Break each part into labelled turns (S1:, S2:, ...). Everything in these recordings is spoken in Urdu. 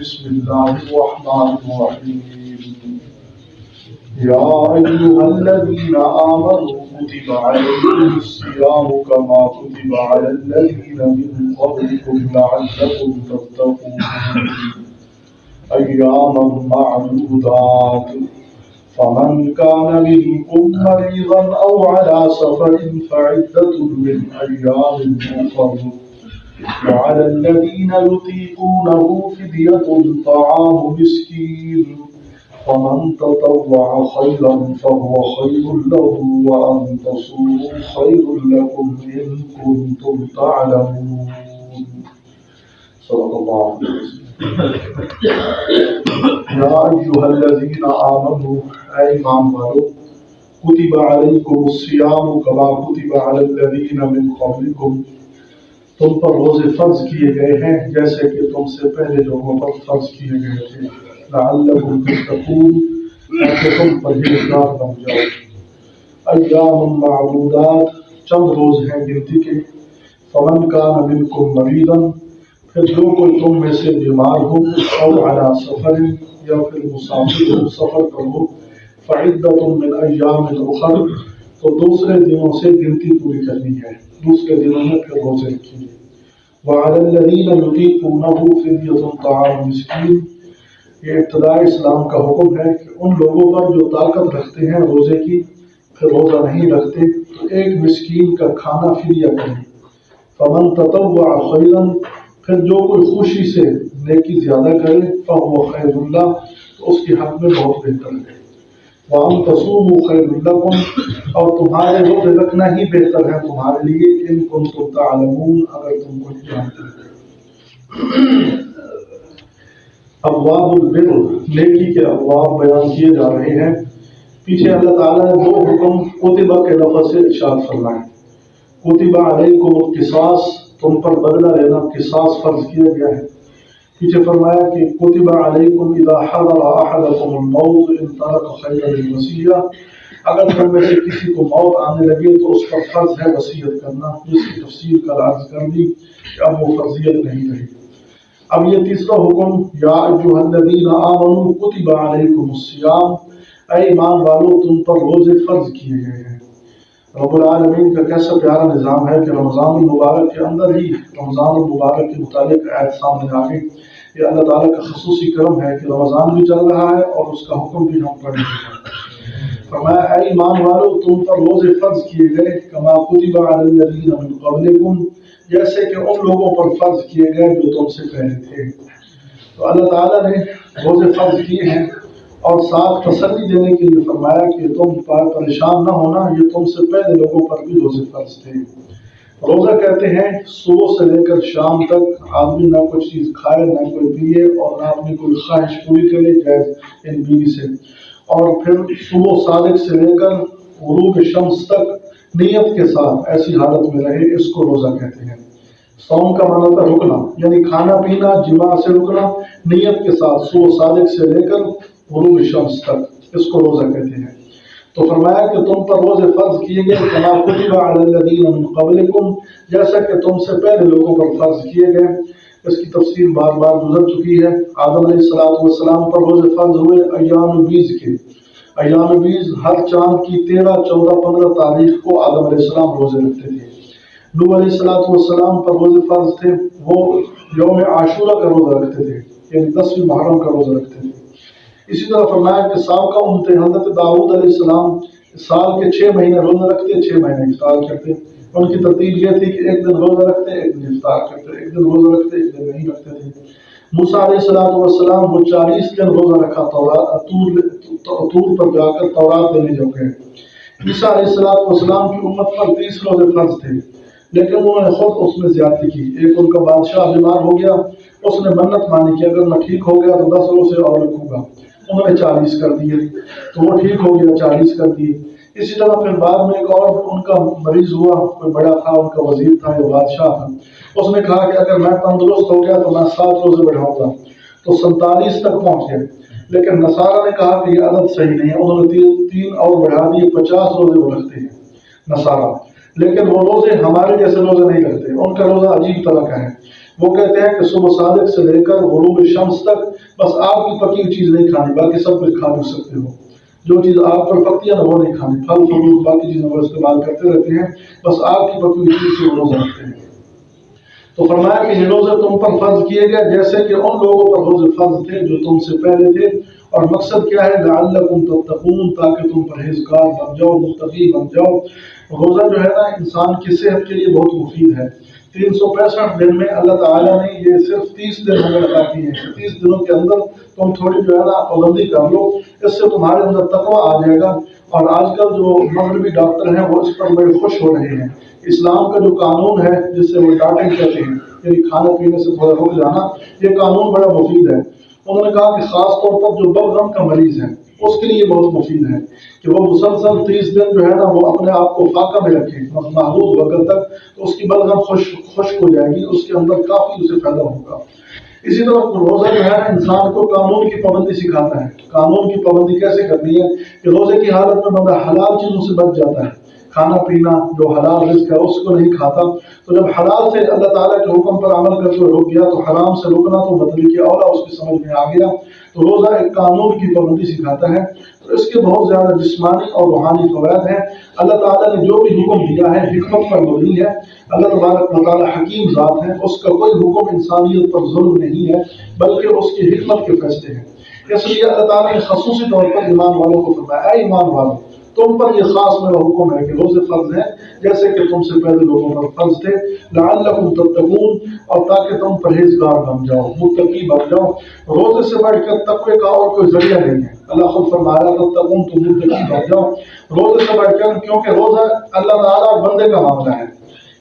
S1: بسم الله الرحمن الرحيم يا أيها الذين آمنوا كتب عليكم الصيام كما كتب على الذين من قبلكم لعلكم تتقون أياما معدودات فمن كان منكم مريضا أو على سفر فعدة من أيام أخر وعلى الذين يطيقونه فدية طعام مسكين فمن تطوع خيرا فهو خير له وأن تصوموا خير لكم إن كنتم تعلمون صدق الله عليه وسلم يا أيها الذين آمنوا أي ایمان والو كتب عليكم الصيام كما كتب على الذين من قبلكم تم پر روزے فرض کیے گئے ہیں جیسے کہ تم سے پہلے لوگوں پر فرض کیے گئے تھے لعلکم تتقون تاکہ تم پرہیزگار بن جاؤ ایام معدودات چند روز ہیں گنتی کے فمن کان منکم مریضا پھر جو کوئی تم میں سے بیمار ہو او علی سفر یا پھر مسافر ہو سفر پر ہو فعدۃ من ایام اخر تو دوسرے دنوں سے گنتی پوری کرنی ہے دوسرے دنوں میں پھر روزے رکھیے وعلی الذین یطیقونہ فدیۃ طعام مسکین یہ ابتداء اسلام کا حکم ہے کہ ان لوگوں پر جو طاقت رکھتے ہیں روزے کی پھر روزہ نہیں رکھتے تو ایک مسکین کا کھانا فدیہ کریں فمن تطوع خیرا پھر جو کوئی خوشی سے نیکی زیادہ کرے فهو خیر اللہ تو اس کے حق میں بہت بہتر ہے وَأَن تَصُومُوا خَيْرٌ لَكُمْ اور تمہارے روزے رکھنا ہی بہتر ہے تمہارے لیے ان کنتم تعلمون اگر تم کچھ جانتے ہیں ابواب البر نیکی کے ابواب بیان کیے جا رہے ہیں پیچھے اللہ تعالیٰ نے دو حکم کتبہ کے لفظ سے ارشاد فرمائے کتبہ علیکم القصاص تم پر بدلہ لینا قصاص فرض کیا گیا ہے پیچھے فرمایا کہ کتب علیکم اذا حضر احدکم الموت ان ترک خیرا الوصیہ اگر تم میں سے کسی کو موت آنے لگے تو اس پر فرض ہے وصیت کرنا جس کی تفصیل کل عرض کر دی کہ اب وہ فرضیت نہیں رہی اب یہ تیسرا حکم یا ایھا الذین آمنوا کتب علیکم الصیام اے ایمان والو تم پر روزے فرض کیے گئے ہیں رب العالمین کا کیسا پیارا نظام ہے کہ رمضان المبارک کے اندر ہی رمضان المبارک کے متعلق آیت سامنے آ گئی یہ اللہ تعالیٰ کا خصوصی کرم ہے کہ رمضان بھی چل رہا ہے اور اس کا حکم بھی ہم پڑھ رہے ہیں فرمایا اے ایمان والو تم پر روزے فرض کیے گئے کما کتب علی الذین من قبلکم جیسے کہ ان لوگوں پر فرض کیے گئے جو تم سے پہلے تھے تو اللہ تعالیٰ نے روزے فرض کیے ہیں اور ساتھ تسلی دینے کے لیے فرمایا کہ تم پریشان نہ ہونا یہ تم سے پہلے لوگوں پر بھی روزے فرض تھے روزہ کہتے ہیں صبح سے لے کر شام تک آدمی نہ کوئی چیز کھائے نہ کوئی پیے اور نہ اپنی کوئی خواہش پوری کرے جائز ان بیوی سے اور پھر صبح صادق سے لے کر غروب شمس تک نیت کے ساتھ ایسی حالت میں رہے اس کو روزہ کہتے ہیں صوم کا معنی تھا رکنا یعنی کھانا پینا جماع سے رکنا نیت کے ساتھ صبح صادق سے لے کر غروب شمس تک اس کو روزہ کہتے ہیں تو فرمایا کہ تم پر روزے فرض کیے گئے کما کتب علی الذین من قبلکم جیسا کہ تم سے پہلے لوگوں پر فرض کیے گئے اس کی تفصیل بار بار گزر چکی ہے آدم علیہ السلام پر روزے فرض ہوئے ایام بیز کے ایام بیز ہر چاند کی 13 14 15 تاریخ کو آدم علیہ السلام روزے رکھتے تھے نوح علیہ السلام پر روزے فرض تھے وہ یوم عاشورہ کا روزہ رکھتے تھے یعنی 10ویں محرم کا روزہ رکھتے تھے اسی طرح فرمایا کہ سابقہ امت حضرت داؤد علیہ السلام سال کے 6 مہینے روزہ رکھتے 6 مہینے افطار کرتے ان کی ترتیب یہ تھی کہ ایک دن روزہ رکھتے ایک دن افطار کرتے ایک دن روزہ رکھتے ایک دن نہیں رکھتے تھے موسیٰ علیہ السلام وہ 40 دن روزہ رکھا طور پر جا کر تورات لینے جب گئے عیسیٰ علیہ السلام کی امت پر 30 روزے فرض تھے لیکن انہوں نے خود اس میں زیادتی کی ایک ان کا بادشاہ بیمار ہو گیا اس نے منت مانی کہ اگر میں ٹھیک ہو گیا تو 10 روزے اور رکھوں گا انہوں نے 40 کر دیے تو وہ ٹھیک ہو گیا 40 کر دیے اسی طرح پھر بعد میں ایک اور ان کا مریض ہوا کوئی بڑا تھا ان کا وزیر تھا یا بادشاہ تھا اس نے کہا کہ اگر میں تندرست ہو گیا تو میں 7 روزے بڑھاؤں گا تو 47 تک پہنچ گئے لیکن نصارہ نے کہا کہ یہ عدد صحیح نہیں ہے انہوں نے 3 اور بڑھا دیے 50 روزے وہ رکھتے ہیں نصارہ لیکن وہ روزے ہمارے جیسے روزے نہیں رکھتے ان کا روزہ عجیب طرح کا ہے وہ کہتے ہیں کہ صبح صادق سے لے کر غروب شمس تک بس آگ کی پکی ہوئی چیز نہیں کھانی، باقی سب کچھ کھا بھی سکتے ہو، جو چیز آگ پر پکتی ہے نا وہ نہیں کھانی، پھل فروٹ باقی چیزیں وہ استعمال کرتے رہتے ہیں، بس آگ کی پکی ہوئی چیز سے روزہ رکھتے ہیں۔ تو فرمایا کہ یہ روزے تم پر فرض کیے گئے جیسے کہ ان لوگوں پر روزے فرض تھے جو تم سے پہلے تھے، اور مقصد کیا ہے؟ لعلکم تتقون، تاکہ تم پرہیزگار بن جاؤ، متقی بن جاؤ۔ روزہ جو ہے نا انسان کی صحت کے لیے بہت مفید ہے۔ 365 دن میں اللہ تعالیٰ نے یہ صرف 30 دن ہمیں عطا کیے ہیں، 30 دنوں کے اندر تم تھوڑی جو ہے نا پابندی کر لو، اس سے تمہارے اندر تقویٰ آ جائے گا۔ اور آج کل جو مغربی ڈاکٹر ہیں وہ اس پر بڑے خوش ہو رہے ہیں۔ اسلام کا جو قانون ہے جس سے وہ ڈاٹنگ کہتے ہیں، یعنی کھانے پینے سے تھوڑا رک جانا، یہ قانون بڑا مفید ہے۔ انہوں نے کہا کہ خاص طور پر جو بلغم کا مریض ہے اس کے لیے بہت مفید ہے کہ وہ مسلسل 30 دن جو ہے نا وہ اپنے آپ کو فاقہ میں رکھے محدود وقت تک، تو اس کی بلغم خشک ہو جائے گی، اس کے اندر کافی اسے فائدہ ہوگا۔ اسی طرح روزہ جو ہے انسان کو قانون کی پابندی سکھاتا ہے۔ قانون کی پابندی کیسے کرنی ہے کہ روزے کی حالت میں بندہ حلال چیزوں سے بچ جاتا ہے، کھانا پینا جو حلال رزق ہے اس کو نہیں کھاتا، تو جب حلال سے اللہ تعالیٰ کے حکم پر عمل کرتے ہوئے رک گیا تو حرام سے رکنا تو مطلب کہ اولا اس کی سمجھ میں آ گیا۔ تو روزہ ایک قانون کی پابندی سکھاتا ہے، تو اس کے بہت زیادہ جسمانی اور روحانی فوائد ہیں۔ اللہ تعالیٰ نے جو بھی حکم دیا ہے حکمت پر مبنی ہے۔ اللہ تبارک و تعالیٰ حکیم ذات ہے، اس کا کوئی حکم انسانیت پر ظلم نہیں ہے بلکہ اس کی حکمت کے فیصلے ہیں۔ اس لیے اللہ تعالیٰ نے خصوصی طور پر ایمان والوں کو فرمایا، اے ایمان والوں تم پر یہ خاص میرا حکم ہے کہ روزے فرض ہیں جیسے کہ تم سے پہلے لوگوں پر فرض تھے، لعلکم تتقون، اور تاکہ تم پرہیزگار بن جاؤ، متقی بن جاؤ۔ روزے سے بڑھ کر تقوی کا اور کوئی ذریعہ نہیں ہے۔ اللہ خود فرمایا تتقون، تم متقی بن جاؤ، روزے سے بڑھ کر، کیونکہ روزہ اللہ تعالیٰ اور بندے کا معاملہ ہے۔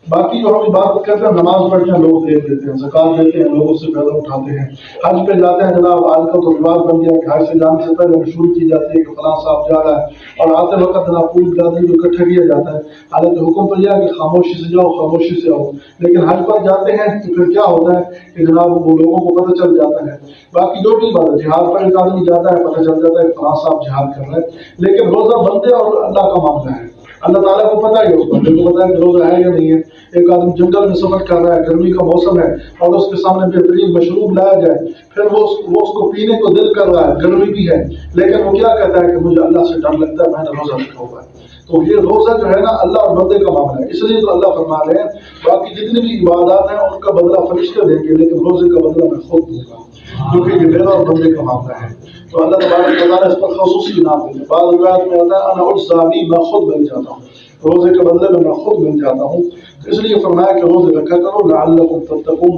S1: باقی جو ہم عبادت کرتے ہیں، نماز پڑھتے ہیں لوگ دیکھ دیتے ہیں، زکوٰۃ دیتے ہیں لوگ اس سے فائدہ اٹھاتے ہیں، حج پہ جاتے ہیں، جناب آج کل تو رواج بن گیا کہ حج سے جانے سے پہلے مشہور کی جاتی ہے کہ فلاں صاحب جا رہا ہے، اور آتے وقت جناب پوری برادری کو اکٹھا کیا جاتا ہے۔ حالانکہ حکم تو یہ ہے کہ خاموشی سے جاؤ، خاموشی سے آؤ، لیکن حج پر جاتے ہیں تو پھر کیا ہوتا ہے کہ جناب وہ لوگوں کو پتہ چل جاتا ہے۔ باقی جو بھی بات ہے، جہاد پر ایک آدمی جاتا ہے پتہ چل جاتا ہے کہ فلاں صاحب جہاد کر رہا ہے، لیکن روزہ بندے اور اللہ کا معاملہ ہے۔ اللہ تعالیٰ کو پتہ ہے، اس بندے کو پتہ ہے کہ روزہ ہے یا نہیں ہے۔ ایک آدمی جنگل میں سفر کر رہا ہے، گرمی کا موسم ہے، اور اس کے سامنے بہترین مشروب لایا جائے، پھر وہ اس کو پینے کو دل کر رہا ہے، گرمی بھی ہے، لیکن وہ کیا کہتا ہے کہ مجھے اللہ سے ڈر لگتا ہے، میں نے روزہ رکھا ہوا ہے۔ تو یہ روزہ جو ہے نا اللہ اور بندے کا معاملہ ہے، اس لیے تو اللہ فرما رہے ہیں باقی جتنی بھی عبادات ہیں ان کا بدلہ فرشتے دیں گے، لیکن روزے کا بدلہ میں خود دوں گا، کیونکہ یہ میرا اور بندے کا معاملہ ہے۔ تو اللہ تبارک و تعالیٰ اس پر خصوصی انعام دیتے ہیں۔ بعض روایات میں آتا ہے انا اجزی بہ، میں خود مل جاتا ہوں، روزے کے بدلے میں خود مل جاتا ہوں۔ تو اس لیے فرمایا کہ روزے رکھا کرو لعلکم تتقون۔